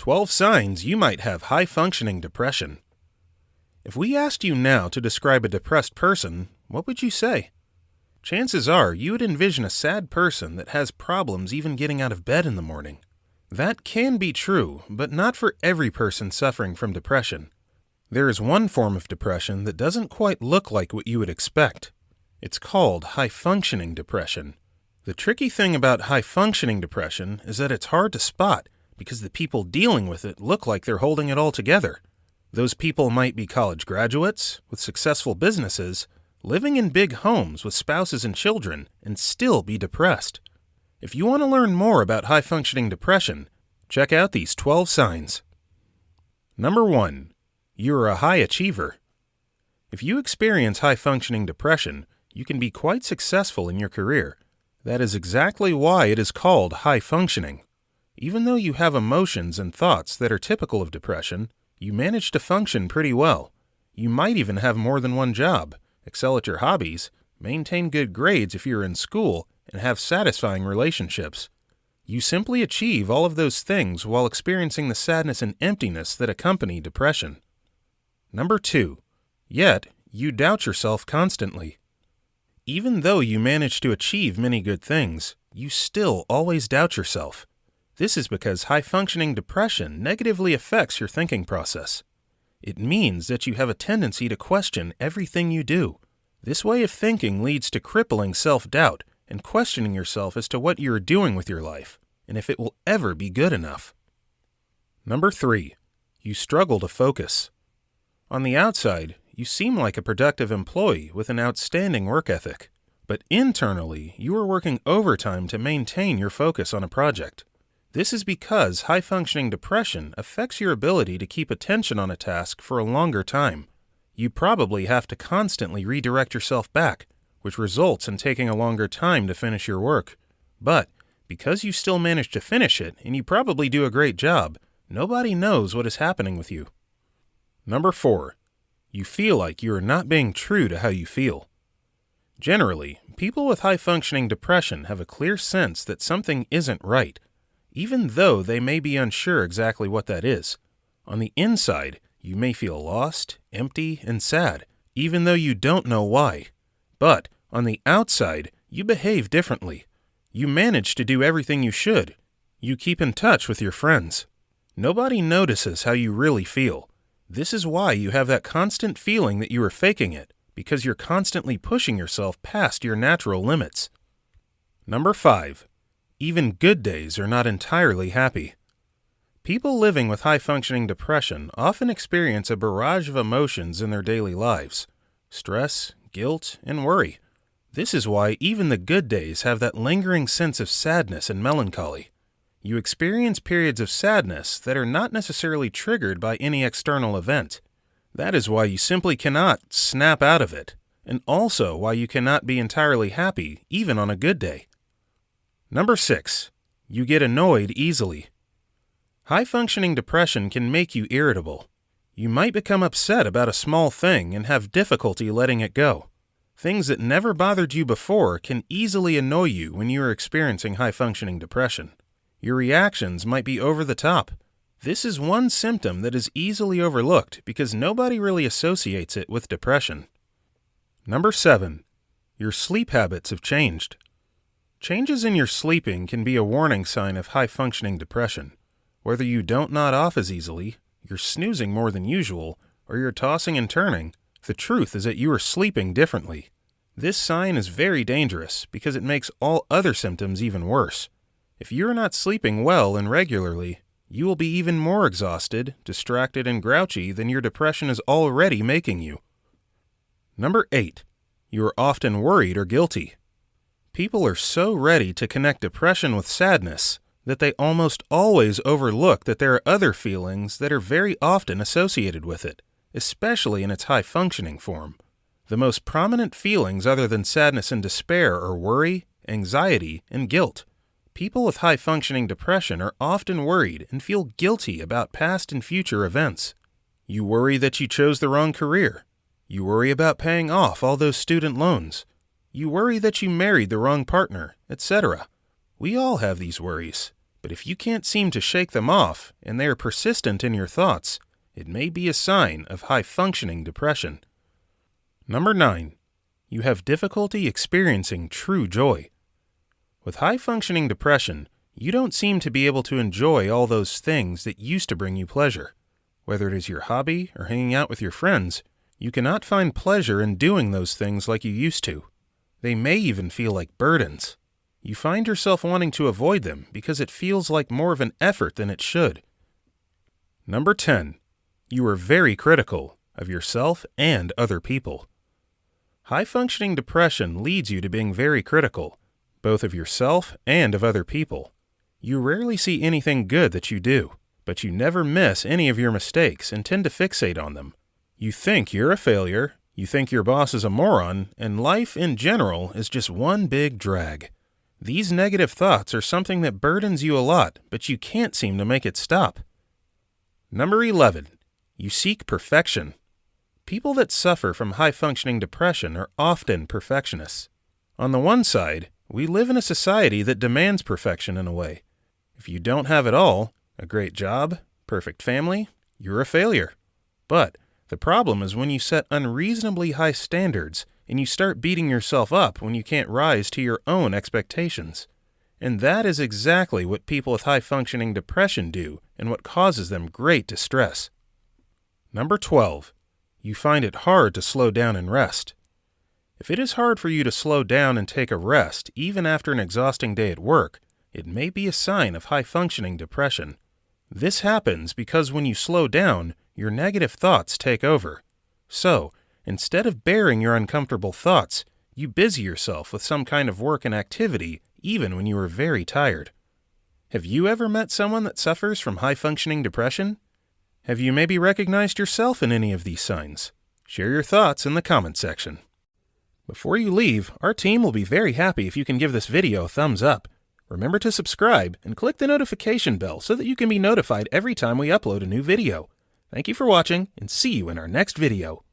12 signs you might have high-functioning depression. If we asked you now to describe a depressed person, what would you say? Chances are you would envision a sad person that has problems even getting out of bed in the morning. That can be true, but not for every person suffering from depression. There is one form of depression that doesn't quite look like what you would expect. It's called high-functioning depression. The tricky thing about high-functioning depression is that it's hard to spot because the people dealing with it look like they're holding it all together. Those people might be college graduates with successful businesses, living in big homes with spouses and children, and still be depressed. If you want to learn more about high-functioning depression, check out these 12 signs. Number 1. You're a high achiever. If you experience high-functioning depression, you can be quite successful in your career. That is exactly why it is called high-functioning. Even though you have emotions and thoughts that are typical of depression, you manage to function pretty well. You might even have more than one job, excel at your hobbies, maintain good grades if you're in school, and have satisfying relationships. You simply achieve all of those things while experiencing the sadness and emptiness that accompany depression. Number 2. Yet, you doubt yourself constantly. Even though you manage to achieve many good things, you still always doubt yourself. This is because high-functioning depression negatively affects your thinking process. It means that you have a tendency to question everything you do. This way of thinking leads to crippling self-doubt and questioning yourself as to what you are doing with your life and if it will ever be good enough. Number 3. You struggle to focus. On the outside, you seem like a productive employee with an outstanding work ethic, but internally, you are working overtime to maintain your focus on a project. This is because high-functioning depression affects your ability to keep attention on a task for a longer time. You probably have to constantly redirect yourself back, which results in taking a longer time to finish your work. But because you still manage to finish it, and you probably do a great job, nobody knows what is happening with you. Number 4. You feel like you are not being true to how you feel. Generally, people with high-functioning depression have a clear sense that something isn't right, even though they may be unsure exactly what that is. On the inside, you may feel lost, empty, and sad, even though you don't know why. But on the outside, you behave differently. You manage to do everything you should. You keep in touch with your friends. Nobody notices how you really feel. This is why you have that constant feeling that you are faking it, because you're constantly pushing yourself past your natural limits. Number 5. Even good days are not entirely happy. People living with high-functioning depression often experience a barrage of emotions in their daily lives: stress, guilt, and worry. This is why even the good days have that lingering sense of sadness and melancholy. You experience periods of sadness that are not necessarily triggered by any external event. That is why you simply cannot snap out of it, and also why you cannot be entirely happy even on a good day. Number 6. You get annoyed easily. High-functioning depression can make you irritable. You might become upset about a small thing and have difficulty letting it go. Things that never bothered you before can easily annoy you when you are experiencing high-functioning depression. Your reactions might be over the top. This is one symptom that is easily overlooked because nobody really associates it with depression. Number 7. Your sleep habits have changed. Changes in your sleeping can be a warning sign of high-functioning depression. Whether you don't nod off as easily, you're snoozing more than usual, or you're tossing and turning, the truth is that you are sleeping differently. This sign is very dangerous because it makes all other symptoms even worse. If you are not sleeping well and regularly, you will be even more exhausted, distracted, and grouchy than your depression is already making you. Number 8. You are often worried or guilty. People are so ready to connect depression with sadness that they almost always overlook that there are other feelings that are very often associated with it, especially in its high-functioning form. The most prominent feelings other than sadness and despair are worry, anxiety, and guilt. People with high-functioning depression are often worried and feel guilty about past and future events. You worry that you chose the wrong career. You worry about paying off all those student loans. You worry that you married the wrong partner, etc. We all have these worries. But if you can't seem to shake them off and they are persistent in your thoughts, it may be a sign of high-functioning depression. Number 9. You have difficulty experiencing true joy. With high-functioning depression, you don't seem to be able to enjoy all those things that used to bring you pleasure. Whether it is your hobby or hanging out with your friends, you cannot find pleasure in doing those things like you used to. They may even feel like burdens. You find yourself wanting to avoid them because it feels like more of an effort than it should. Number 10. You are very critical of yourself and other people. High-functioning depression leads you to being very critical, both of yourself and of other people. You rarely see anything good that you do, but you never miss any of your mistakes and tend to fixate on them. You think you're a failure, you think your boss is a moron, and life in general is just one big drag. These negative thoughts are something that burdens you a lot, but you can't seem to make it stop. Number 11. You seek perfection. People that suffer from high-functioning depression are often perfectionists. On the one side, we live in a society that demands perfection in a way. If you don't have it all, a great job, perfect family, you're a failure. But the problem is when you set unreasonably high standards and you start beating yourself up when you can't rise to your own expectations. And that is exactly what people with high-functioning depression do and what causes them great distress. Number 12. You find it hard to slow down and rest. If it is hard for you to slow down and take a rest, even after an exhausting day at work, it may be a sign of high-functioning depression. This happens because when you slow down, your negative thoughts take over. So, instead of bearing your uncomfortable thoughts, you busy yourself with some kind of work and activity, even when you are very tired. Have you ever met someone that suffers from high-functioning depression? Have you maybe recognized yourself in any of these signs? Share your thoughts in the comment section. Before you leave, our team will be very happy if you can give this video a thumbs up. Remember to subscribe and click the notification bell so that you can be notified every time we upload a new video. Thank you for watching and see you in our next video.